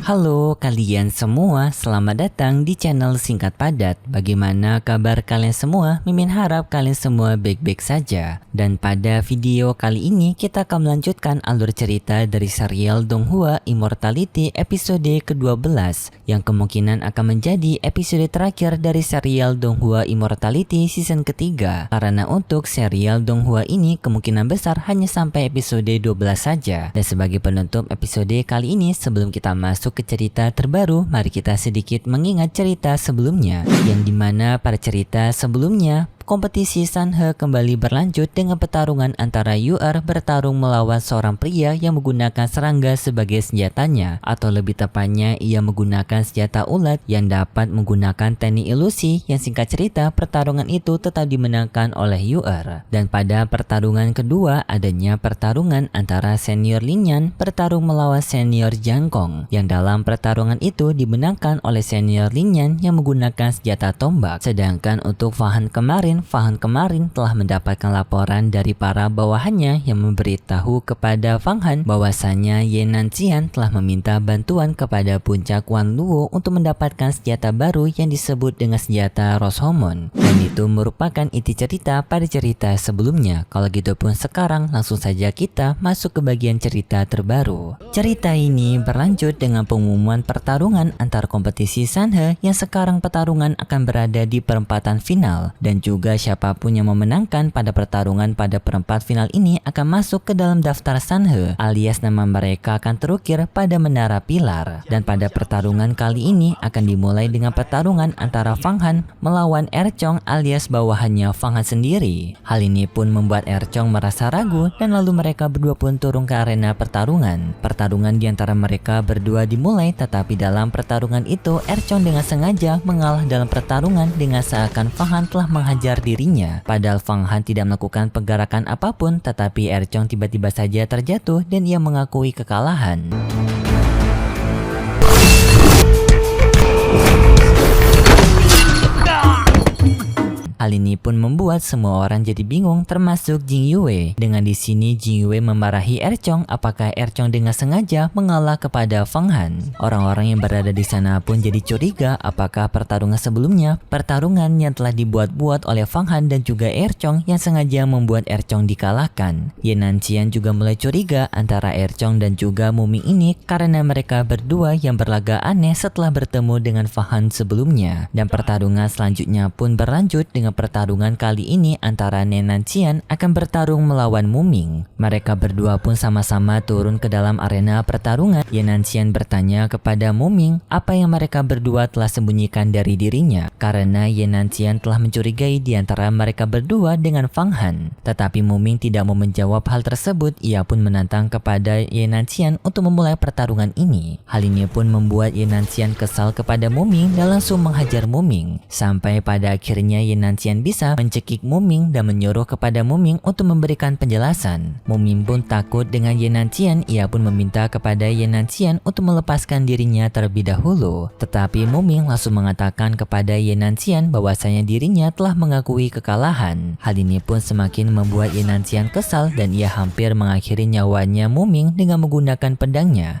Halo kalian semua, selamat datang di channel Singkat Padat. Bagaimana kabar kalian semua? Mimin harap kalian semua baik-baik saja. Dan pada video kali ini kita akan melanjutkan alur cerita dari serial Donghua Immortality episode ke-12 yang kemungkinan akan menjadi episode terakhir dari serial Donghua Immortality season ketiga. Karena untuk serial Donghua ini kemungkinan besar hanya sampai episode 12 saja. Dan sebagai penutup episode kali ini, sebelum kita masuk ke cerita terbaru, mari kita sedikit mengingat cerita sebelumnya, yang dimana pada cerita sebelumnya kompetisi Sanhe kembali berlanjut dengan pertarungan antara Yu'er bertarung melawan seorang pria yang menggunakan serangga sebagai senjatanya, atau lebih tepatnya ia menggunakan senjata ulat yang dapat menggunakan teknik ilusi, yang singkat cerita pertarungan itu tetap dimenangkan oleh Yu'er. Dan pada pertarungan kedua adanya pertarungan antara senior Linyan bertarung melawan senior Jangkong, yang dalam pertarungan itu dimenangkan oleh senior Linyan yang menggunakan senjata tombak. Sedangkan untuk Fahan kemarin telah mendapatkan laporan dari para bawahannya yang memberitahu kepada Fang Han bahwasanya Ye Nanxian telah meminta bantuan kepada puncak Wan Luo untuk mendapatkan senjata baru yang disebut dengan senjata Rashomon. Dan itu merupakan inti cerita pada cerita sebelumnya. Kalau gitu pun sekarang langsung saja kita masuk ke bagian cerita terbaru. Cerita ini berlanjut dengan pengumuman pertarungan antar kompetisi Sanhe, yang sekarang pertarungan akan berada di perempatan final, dan juga siapapun yang memenangkan pada pertarungan pada perempat final ini akan masuk ke dalam daftar Sanhe, alias nama mereka akan terukir pada menara pilar. Dan pada pertarungan kali ini akan dimulai dengan pertarungan antara Fang Han melawan Erchong alias bawahannya Fang Han sendiri. Hal ini pun membuat Erchong merasa ragu, dan lalu mereka berdua pun turun ke arena pertarungan. Pertarungan di antara mereka berdua dimulai, tetapi dalam pertarungan itu Erchong dengan sengaja mengalah dalam pertarungan dengan seakan Fang Han telah menghajar dirinya. Padahal Fang Han tidak melakukan penggerakan apapun, tetapi Erchong tiba-tiba saja terjatuh dan ia mengakui kekalahan. Hal ini pun membuat semua orang jadi bingung, termasuk Jing Yue. Dengan di sini Jing Yue memarahi Erchong apakah Erchong dengan sengaja mengalah kepada Fang Han. Orang-orang yang berada di sana pun jadi curiga apakah pertarungan sebelumnya, pertarungan yang telah dibuat-buat oleh Fang Han dan juga Erchong yang sengaja membuat Erchong dikalahkan. Ye Nanxian juga mulai curiga antara Erchong dan juga Muming ini karena mereka berdua yang berlagak aneh setelah bertemu dengan Fang Han sebelumnya. Dan pertarungan selanjutnya pun berlanjut dengan pertarungan kali ini antara Ye Nanxian akan bertarung melawan Muming. Mereka berdua pun sama-sama turun ke dalam arena pertarungan. Ye Nanxian bertanya kepada Muming apa yang mereka berdua telah sembunyikan dari dirinya, karena Ye Nanxian telah mencurigai di antara mereka berdua dengan Fang Han. Tetapi Muming tidak mau menjawab hal tersebut. Ia pun menantang kepada Ye Nanxian untuk memulai pertarungan ini. Hal ini pun membuat Ye Nanxian kesal kepada Muming dan langsung menghajar Muming. Sampai pada akhirnya Ye Nanxian bisa mencekik Muming dan menyuruh kepada Muming untuk memberikan penjelasan. Muming pun takut dengan Ye Nanxian. Ia pun meminta kepada Ye Nanxian untuk melepaskan dirinya terlebih dahulu. Tetapi Muming langsung mengatakan kepada Ye Nanxian bahwasanya dirinya telah mengakui kekalahan. Hal ini pun semakin membuat Ye Nanxian kesal dan ia hampir mengakhiri nyawanya Muming dengan menggunakan pedangnya.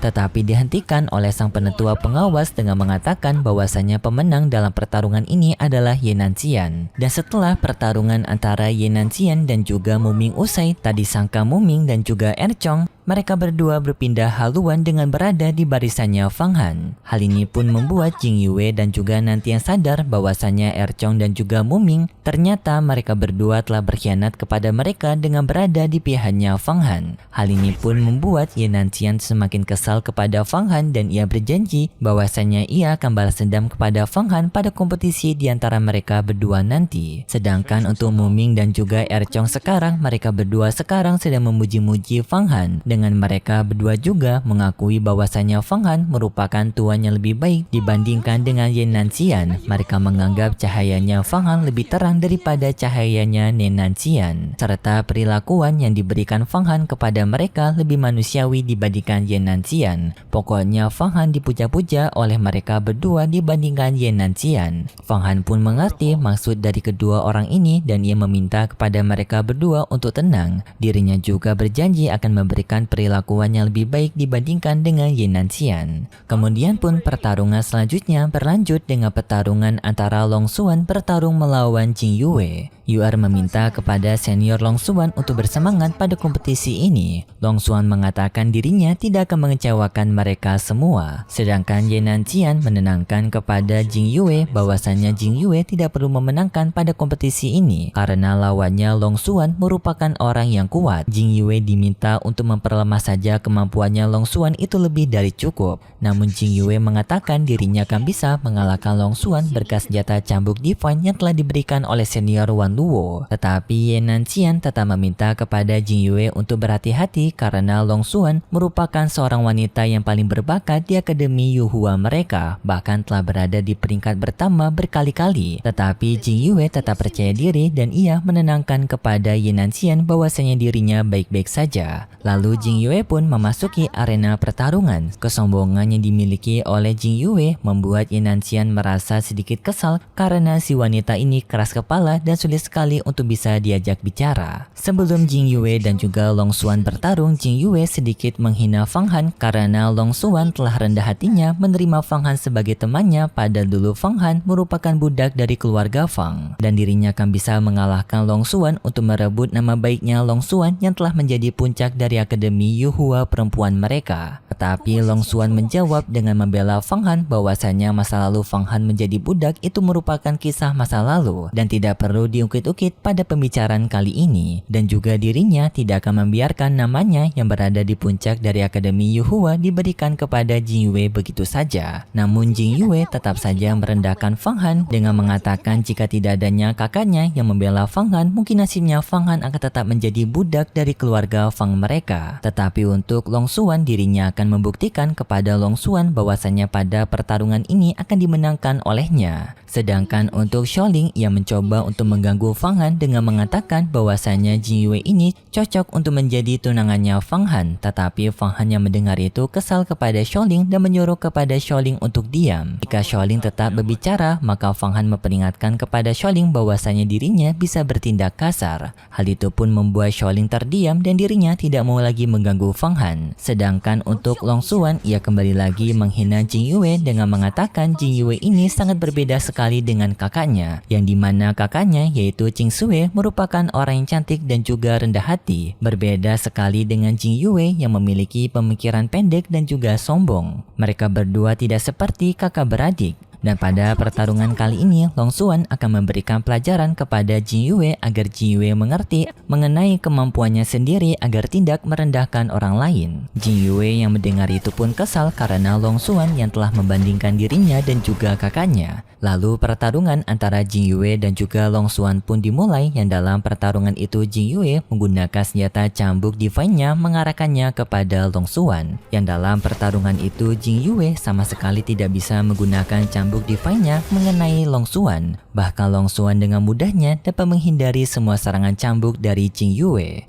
Tetapi dihentikan oleh sang penetua pengawas dengan mengatakan bahwasanya pemenang dalam pertarungan ini adalah Ye Nanxian. Dan setelah pertarungan antara Ye Nanxian dan juga Muming usai, tadi sangka Muming dan juga Erchong mereka berdua berpindah haluan dengan berada di barisannya Fang Han. Hal ini pun membuat Jing Yue dan juga Nanxian sadar bahwasanya Erchong dan juga Muming ternyata mereka berdua telah berkhianat kepada mereka dengan berada di pihaknya Fang Han. Hal ini pun membuat Ye Nanxian semakin kesal kepada Fang Han dan ia berjanji bahwasanya ia akan balas dendam kepada Fang Han pada kompetisi di antara mereka berdua nanti. Sedangkan untuk Muming dan juga Erchong sekarang, mereka berdua sekarang sedang memuji-muji Fang Han dengan mereka berdua juga mengakui bahwasanya Fang Han merupakan tuan yang lebih baik dibandingkan dengan Yan Nanxian. Mereka menganggap cahayanya Fang Han lebih terang daripada cahayanya Yan Nanxian, serta perilakuan yang diberikan Fang Han kepada mereka lebih manusiawi dibandingkan Yan Nanxian. Pokoknya Fang Han dipuja-puja oleh mereka berdua dibandingkan Yan Nanxian. Fang Han pun mengerti maksud dari kedua orang ini dan ia meminta kepada mereka berdua untuk tenang. Dirinya juga berjanji akan memberikan perilakuan yang lebih baik dibandingkan dengan Yan Nanxian. Kemudian pun pertarungan selanjutnya berlanjut dengan pertarungan antara Long Xuan bertarung melawan Jing Yue. Yu'er meminta kepada senior Long Xuan untuk bersemangat pada kompetisi ini. Long Xuan mengatakan dirinya tidak akan mengecewakan mereka semua. Sedangkan Yan Nanxian menenangkan kepada Jing Yue bahwasannya Jing Yue tidak perlu memenangkan pada kompetisi ini karena lawannya Long Xuan merupakan orang yang kuat. Jing Yue diminta untuk memperlemah saja kemampuannya Long Xuan itu lebih dari cukup. Namun Jing Yue mengatakan dirinya akan bisa mengalahkan Long Xuan berkat senjata cambuk divine yang telah diberikan oleh senior Wan Luo. Tetapi Yan Nanxian tetap meminta kepada Jing Yue untuk berhati-hati karena Long Xuan merupakan seorang wanita yang paling berbakat di Akademi Yuhua mereka, bahkan telah berada di peringkat pertama berkali-kali. Tetapi Jing Yue tetap percaya diri dan ia menenangkan kepada Yan Nanxian bahwasanya dirinya baik-baik saja. Lalu Jing Yue pun memasuki arena pertarungan. Kesombongan yang dimiliki oleh Jing Yue membuat Yan Nanxian merasa sedikit kesal karena si wanita ini keras kepala dan sulit sekali untuk bisa diajak bicara. Sebelum Jing Yue dan juga Long Xuan bertarung, Jing Yue sedikit menghina Fang Han karena Long Xuan telah rendah hatinya menerima Fang Han sebagai temannya, padahal dulu Fang Han merupakan budak dari keluarga Fang dan dirinya akan bisa mengalahkan Long Xuan untuk merebut nama baiknya Long Xuan yang telah menjadi puncak dari Akademi Yuhua perempuan mereka. Tetapi Long Xuan menjawab dengan membela Fang Han bahwasanya masa lalu Fang Han menjadi budak itu merupakan kisah masa lalu dan tidak perlu diungkit-ungkit pada pembicaraan kali ini, dan juga dirinya tidak akan membiarkan namanya yang berada di puncak dari Akademi Yuhua diberikan kepada Jing Yue begitu saja. Namun Jing Yue tetap saja merendahkan Fang Han dengan mengatakan jika tidak adanya kakaknya yang membela Fang Han, mungkin nasibnya Fang Han akan tetap menjadi budak dari keluarga Fang mereka. Tetapi untuk Long Xuan, dirinya akan membuktikan kepada Long Xuan bahwasanya pada pertarungan ini akan dimenangkan olehnya. Sedangkan untuk Xiaoling, ia mencoba untuk mengganggu Fang Han dengan mengatakan bahwasanya Jing Yue ini cocok untuk menjadi tunangannya Fang Han. Tetapi Fang Han yang mendengar itu kesal kepada Xiaoling dan menyuruh kepada Xiaoling untuk diam. Jika Xiaoling tetap berbicara, maka Fang Han memperingatkan kepada Xiaoling bahwasanya dirinya bisa bertindak kasar. Hal itu pun membuat Xiaoling terdiam dan dirinya tidak mau lagi mengganggu Fang Han. Sedangkan untuk Long Xuan, ia kembali lagi menghina Jing Yue dengan mengatakan Jing Yue ini sangat berbeda sekali dengan kakaknya, yang dimana kakaknya yaitu Jing Sue merupakan orang yang cantik dan juga rendah hati. Berbeda sekali dengan Jing Yue yang memiliki pemikiran pendek dan juga sombong. Mereka berdua tidak seperti kakak beradik. Dan pada pertarungan kali ini, Long Xuan akan memberikan pelajaran kepada Jing Yue agar Jing Yue mengerti mengenai kemampuannya sendiri agar tidak merendahkan orang lain. Jing Yue yang mendengar itu pun kesal karena Long Xuan yang telah membandingkan dirinya dan juga kakaknya. Lalu pertarungan antara Jing Yue dan juga Long Xuan pun dimulai, yang dalam pertarungan itu Jing Yue menggunakan senjata cambuk divine-nya mengarahkannya kepada Long Xuan. Yang dalam pertarungan itu Jing Yue sama sekali tidak bisa menggunakan cambuk divine-nya mengenai Long Xuan. Bahkan Long Xuan dengan mudahnya dapat menghindari semua serangan cambuk dari Jing Yue.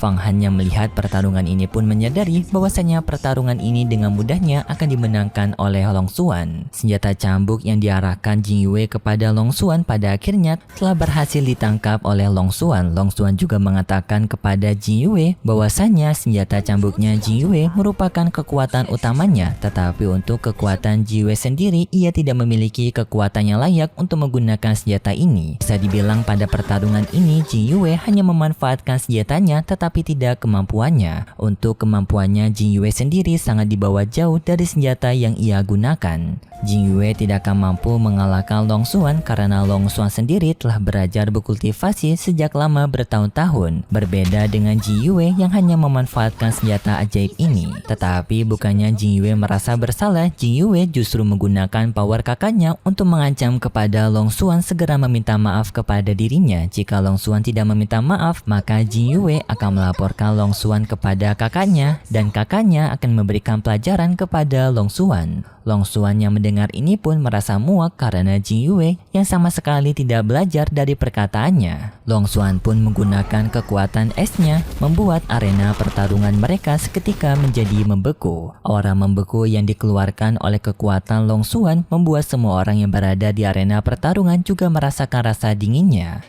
Fang Han yang melihat pertarungan ini pun menyadari bahwasanya pertarungan ini dengan mudahnya akan dimenangkan oleh Long Xuan. Senjata cambuk yang diarahkan Jing Yue kepada Long Xuan pada akhirnya telah berhasil ditangkap oleh Long Xuan. Long Xuan juga mengatakan kepada Jing Yue bahwasanya senjata cambuknya Jing Yue merupakan kekuatan utamanya, tetapi untuk kekuatan Jing Yue sendiri ia tidak memiliki kekuatan yang layak untuk menggunakan senjata ini. Bisa dibilang pada pertarungan ini Jing Yue hanya memanfaatkan senjatanya tetapi tidak kemampuannya. Untuk kemampuannya Jing Yue sendiri sangat di bawah jauh dari senjata yang ia gunakan. Jing Yue tidak akan mampu mengalahkan Long Xuan karena Long Xuan sendiri telah belajar berkultivasi sejak lama bertahun-tahun. Berbeda dengan Jing Yue yang hanya memanfaatkan senjata ajaib ini. Tetapi bukannya Jing Yue merasa bersalah, Jing Yue justru menggunakan power kakaknya untuk mengancam kepada Long Xuan segera meminta maaf kepada dirinya. Jika Long Xuan tidak meminta maaf, maka Jing Yue akan melaporkan Long Xuan kepada kakaknya dan kakaknya akan memberikan pelajaran kepada Long Xuan. Long Xuan yang mendengar ini pun merasa muak karena Jing Yue yang sama sekali tidak belajar dari perkataannya. Long Xuan pun menggunakan kekuatan esnya membuat arena pertarungan mereka seketika menjadi membeku. Aura membeku yang dikeluarkan oleh kekuatan Long Xuan membuat semua orang yang berada di arena pertarungan juga merasakan rasa dinginnya.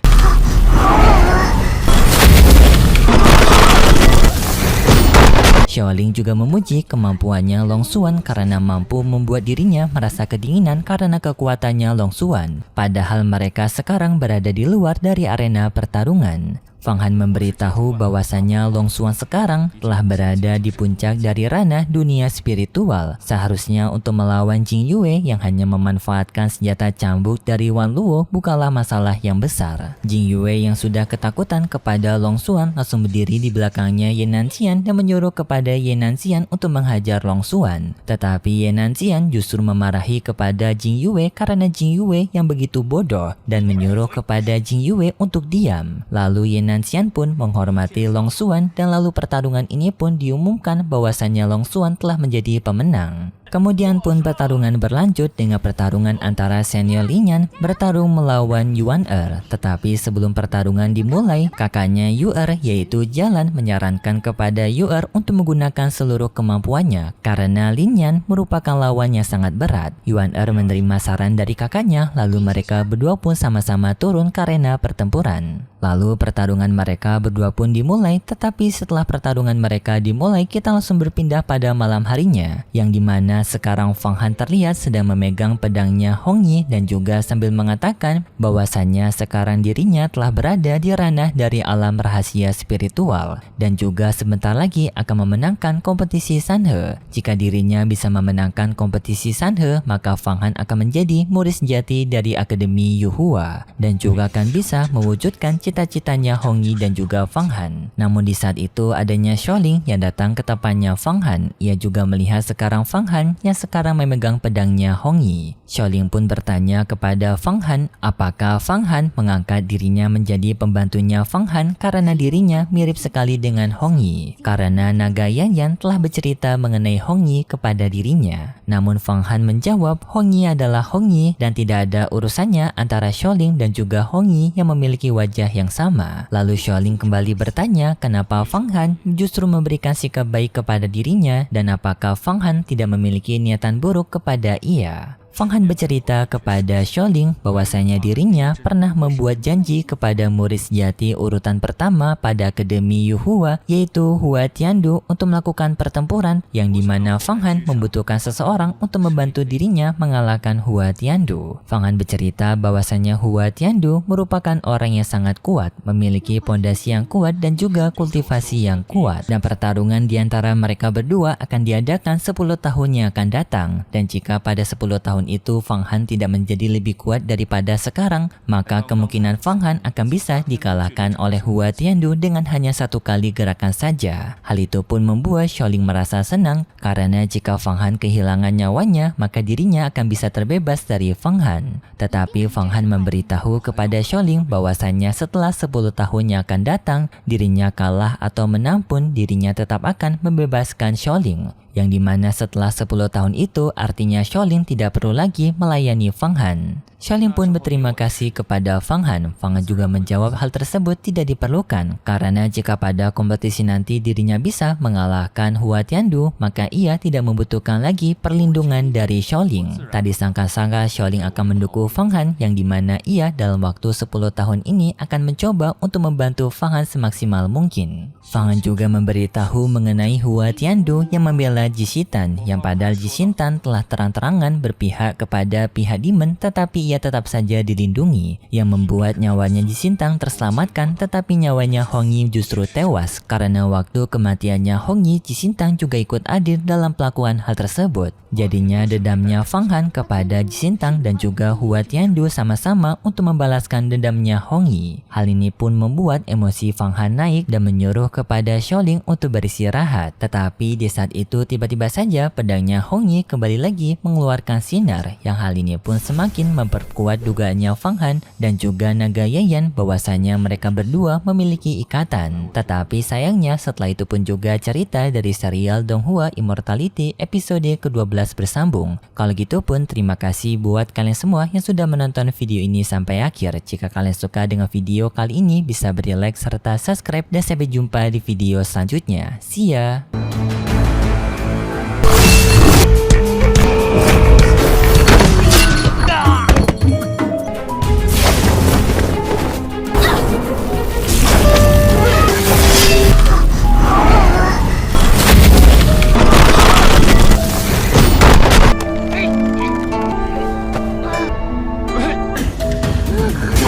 Xiaoling juga memuji kemampuannya Long Xuan karena mampu membuat dirinya merasa kedinginan karena kekuatannya Long Xuan. Padahal mereka sekarang berada di luar dari arena pertarungan. Fang Han memberitahu bahwasannya Long Xuan sekarang telah berada di puncak dari ranah dunia spiritual. Seharusnya untuk melawan Jing Yue yang hanya memanfaatkan senjata cambuk dari Wan Luo bukanlah masalah yang besar. Jing Yue yang sudah ketakutan kepada Long Xuan langsung berdiri di belakangnya Ye Nanxian dan menyuruh kepada Ye Nanxian untuk menghajar Long Xuan. Tetapi Ye Nanxian justru memarahi kepada Jing Yue karena Jing Yue yang begitu bodoh dan menyuruh kepada Jing Yue untuk diam. Lalu Ye Nanxian pun menghormati Long Xuan dan lalu pertarungan ini pun diumumkan bahwasannya Long Xuan telah menjadi pemenang. Kemudian pun pertarungan berlanjut dengan pertarungan antara senior Lin Yan bertarung melawan Yuan Er. Tetapi sebelum pertarungan dimulai, kakaknya Yu Er yaitu Jalan menyarankan kepada Yu Er untuk menggunakan seluruh kemampuannya karena Lin Yan merupakan lawan yang sangat berat. Yuan Er menerima saran dari kakaknya, lalu mereka berdua pun sama-sama turun ke arena pertempuran. Lalu pertarungan mereka berdua pun dimulai, tetapi setelah pertarungan mereka dimulai, kita langsung berpindah pada malam harinya, yang dimana sekarang Fang Han terlihat sedang memegang pedangnya Hong Yi dan juga sambil mengatakan bahwasannya sekarang dirinya telah berada di ranah dari alam rahasia spiritual dan juga sebentar lagi akan memenangkan kompetisi Sanhe. Jika dirinya bisa memenangkan kompetisi Sanhe, maka Fang Han akan menjadi murid sejati dari Akademi Yuhua dan juga akan bisa mewujudkan cita-citanya Hong Yi dan juga Fang Han. Namun di saat itu adanya Xiaoling yang datang ke depannya Fang Han. Ia juga melihat sekarang Fang Han yang sekarang memegang pedangnya Hong Yi. Xiaoling pun bertanya kepada Fang Han apakah Fang Han mengangkat dirinya menjadi pembantunya Fang Han karena dirinya mirip sekali dengan Hong Yi. Karena naga Yan Yan telah bercerita mengenai Hong Yi kepada dirinya. Namun Fang Han menjawab Hong Yi adalah Hong Yi dan tidak ada urusannya antara Xiaoling dan juga Hong Yi yang memiliki wajah yang sama. Lalu Xiaoling kembali bertanya kenapa Fang Han justru memberikan sikap baik kepada dirinya dan apakah Fang Han tidak memiliki niatan buruk kepada ia. Fang Han bercerita kepada Xiaoling bahwasanya dirinya pernah membuat janji kepada murid sejati urutan pertama pada Akademi Yuhua yaitu Hua Tiandu untuk melakukan pertempuran yang dimana Fang Han membutuhkan seseorang untuk membantu dirinya mengalahkan Hua Tiandu. Fang Han bercerita bahwasanya Hua Tiandu merupakan orang yang sangat kuat, memiliki pondasi yang kuat dan juga kultivasi yang kuat dan pertarungan di antara mereka berdua akan diadakan 10 tahun yang akan datang dan jika pada 10 tahun itu Fang Han tidak menjadi lebih kuat daripada sekarang, maka kemungkinan Fang Han akan bisa dikalahkan oleh Hua Tiandu dengan hanya satu kali gerakan saja. Hal itu pun membuat Xiaoling merasa senang karena jika Fang Han kehilangan nyawanya, maka dirinya akan bisa terbebas dari Fang Han. Tetapi Fang Han memberitahu kepada Xiaoling bahwasannya setelah 10 tahun yang akan datang, dirinya kalah atau menang pun dirinya tetap akan membebaskan Xiaoling. Yang dimana setelah 10 tahun itu artinya Xiaoling tidak perlu lagi melayani Fang Han. Xiaoling pun berterima kasih kepada Fang Han. Fang Han juga menjawab hal tersebut tidak diperlukan karena jika pada kompetisi nanti dirinya bisa mengalahkan Hua Tiandu, maka ia tidak membutuhkan lagi perlindungan dari Xiaoling. Tak disangka-sangka Xiaoling akan mendukung Fang Han yang dimana ia dalam waktu 10 tahun ini akan mencoba untuk membantu Fang Han semaksimal mungkin. Fang Han juga memberitahu mengenai Hua Tiandu yang membela Jishitan yang padahal Jishitan telah terang-terangan berpihak kepada pihak Demon tetapi ia ia tetap saja dilindungi, yang membuat nyawanya Jisintang terselamatkan tetapi nyawanya Hong Yi justru tewas. Karena waktu kematiannya Hong Yi, Jisintang juga ikut adil dalam pelakuan hal tersebut. Jadinya dendamnya Fang Han kepada Jisintang dan juga Hua Tiandu sama-sama untuk membalaskan dendamnya Hong Yi. Hal ini pun membuat emosi Fang Han naik dan menyuruh kepada Xiaoling untuk beristirahat. Tetapi di saat itu tiba-tiba saja pedangnya Hong Yi kembali lagi mengeluarkan sinar, yang hal ini pun semakin memperkuat dugaannya Fang Han dan juga Naga Yayan bahwasanya mereka berdua memiliki ikatan. Tetapi sayangnya setelah itu pun juga cerita dari serial Donghua Immortality episode ke-12 bersambung. Kalau gitu pun terima kasih buat kalian semua yang sudah menonton video ini sampai akhir. Jika kalian suka dengan video kali ini bisa beri like serta subscribe dan sampai jumpa di video selanjutnya. See ya!